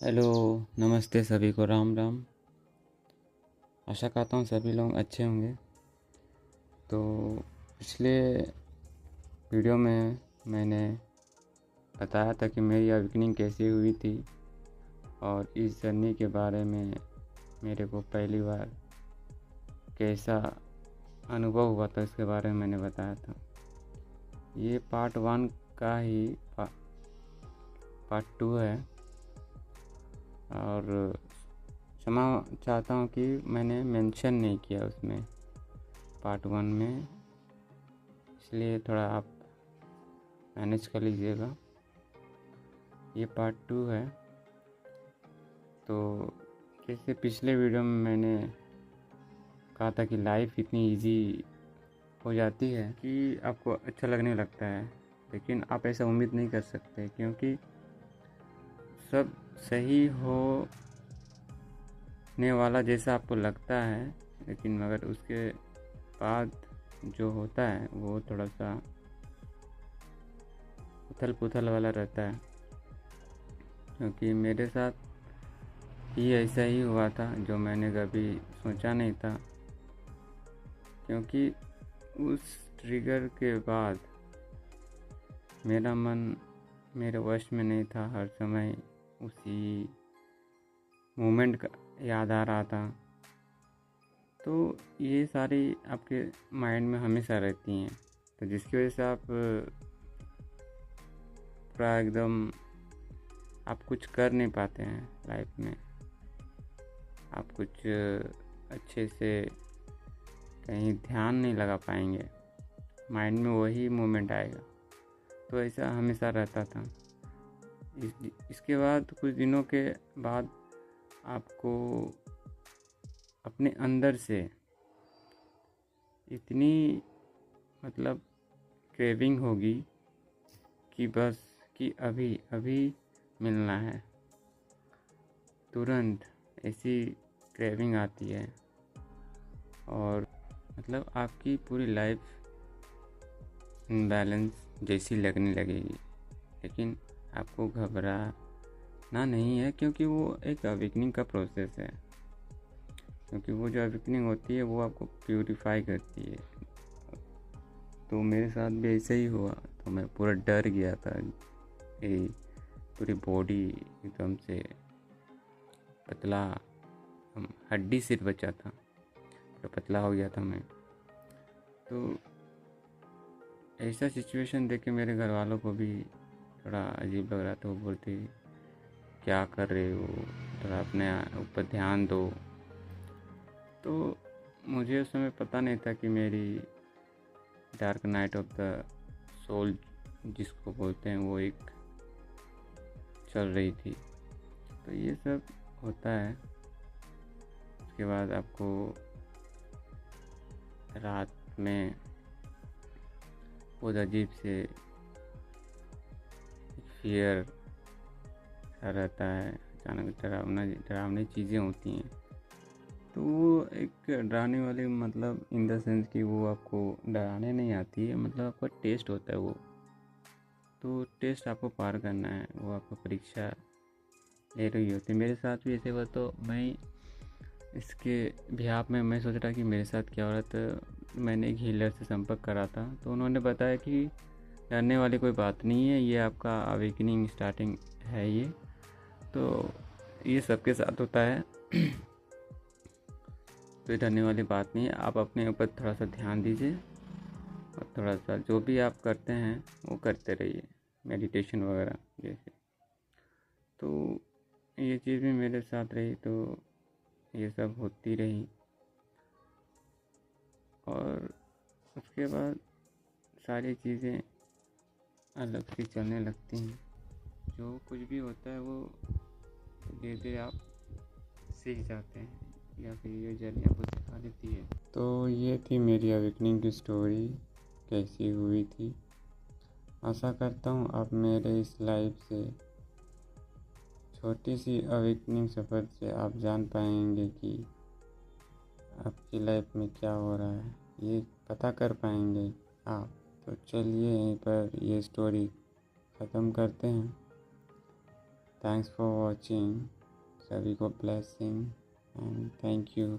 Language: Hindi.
हेलो, नमस्ते सभी को, राम राम। आशा करता हूँ सभी लोग अच्छे होंगे। तो पिछले वीडियो में मैंने बताया था कि मेरी अवेकनिंग कैसी हुई थी और इस जर्नी के बारे में मेरे को पहली बार कैसा अनुभव हुआ था इसके बारे में मैंने बताया था। ये पार्ट 1 का ही पार्ट 2 है और क्षमा चाहता हूँ कि मैंने मेंशन नहीं किया उसमें पार्ट 1 में, इसलिए थोड़ा आप मैनेज कर लीजिएगा। ये पार्ट 2 है। तो जैसे पिछले वीडियो में मैंने कहा था कि लाइफ इतनी इजी हो जाती है कि आपको अच्छा लगने लगता है, लेकिन आप ऐसा उम्मीद नहीं कर सकते क्योंकि सब सही होने वाला जैसा आपको लगता है, लेकिन मगर उसके बाद जो होता है वो थोड़ा सा उथल पुथल वाला रहता है। क्योंकि मेरे साथ ही ऐसा ही हुआ था जो मैंने कभी सोचा नहीं था, क्योंकि उस ट्रिगर के बाद मेरा मन मेरे वश में नहीं था। हर समय उसी मोमेंट का याद आ रहा था। तो ये सारी आपके माइंड में हमेशा रहती हैं, तो जिसकी वजह से आप पूरा एकदम आप कुछ कर नहीं पाते हैं लाइफ में। आप कुछ अच्छे से कहीं ध्यान नहीं लगा पाएंगे, माइंड में वही मोमेंट आएगा। तो ऐसा हमेशा रहता था। इसके बाद कुछ दिनों के बाद आपको अपने अंदर से इतनी क्रेविंग होगी कि बस कि अभी अभी मिलना है, तुरंत ऐसी क्रेविंग आती है और आपकी पूरी लाइफ इम्बैलेंस जैसी लगने लगेगी। लेकिन आपको घबराना नहीं है, क्योंकि वो एक अवेकनिंग का प्रोसेस है। क्योंकि वो जो अवेकनिंग होती है वो आपको प्यूरिफाई करती है। तो मेरे साथ भी ऐसे ही हुआ। तो मैं पूरा डर गया था, मेरी पूरी बॉडी एकदम से पतला, हड्डी सिर्फ बचा था, पूरा पतला हो गया था मैं। तो ऐसा सिचुएशन देख के मेरे घर वालों को भी थोड़ा अजीब लग रहा था। वो बोलते क्या कर रहे हो, थोड़ा अपने ऊपर ध्यान दो। तो मुझे उस समय पता नहीं था कि मेरी dark night of the soul जिसको बोलते हैं वो एक चल रही थी। तो ये सब होता है। उसके बाद आपको रात में बहुत अजीब से फियर रहता है, अचानक डरावनी चीज़ें होती हैं। तो वो एक डराने वाली इन द सेंस कि वो आपको डराने नहीं आती है, आपका टेस्ट होता है वो। तो टेस्ट आपको पार करना है, वो आपको परीक्षा ले रही होती है। मेरे साथ भी ऐसे हुआ। तो मैं इसके बिहाफ में मैं सोच रहा कि मेरे साथ क्या हो रहा था। मैंने एक हीलर से संपर्क करा था, तो उन्होंने बताया कि डरने वाली कोई बात नहीं है, ये आपका अवेकनिंग स्टार्टिंग है। तो ये सबके साथ होता है। तो ये डरने वाली बात नहीं है। आप अपने ऊपर थोड़ा सा ध्यान दीजिए और थोड़ा सा जो भी आप करते हैं वो करते रहिए, मेडिटेशन वगैरह जैसे। तो ये चीज़ भी मेरे साथ रही, तो ये सब होती रही। और उसके बाद सारी चीज़ें अलग सी चलने लगती हैं। जो कुछ भी होता है वो धीरे धीरे आप सीख जाते हैं, या फिर ये जर्नी आपको सिखा देती है। तो ये थी मेरी अवेकनिंग की स्टोरी, कैसी हुई थी। आशा करता हूँ आप मेरे इस लाइफ से, छोटी सी अवेकनिंग सफ़र से आप जान पाएंगे कि आपकी लाइफ में क्या हो रहा है, ये पता कर पाएंगे आप। तो चलिए यहीं पर ये स्टोरी ख़त्म करते हैं। Thanks for watching. सभी को ब्लेसिंग एंड थैंक यू।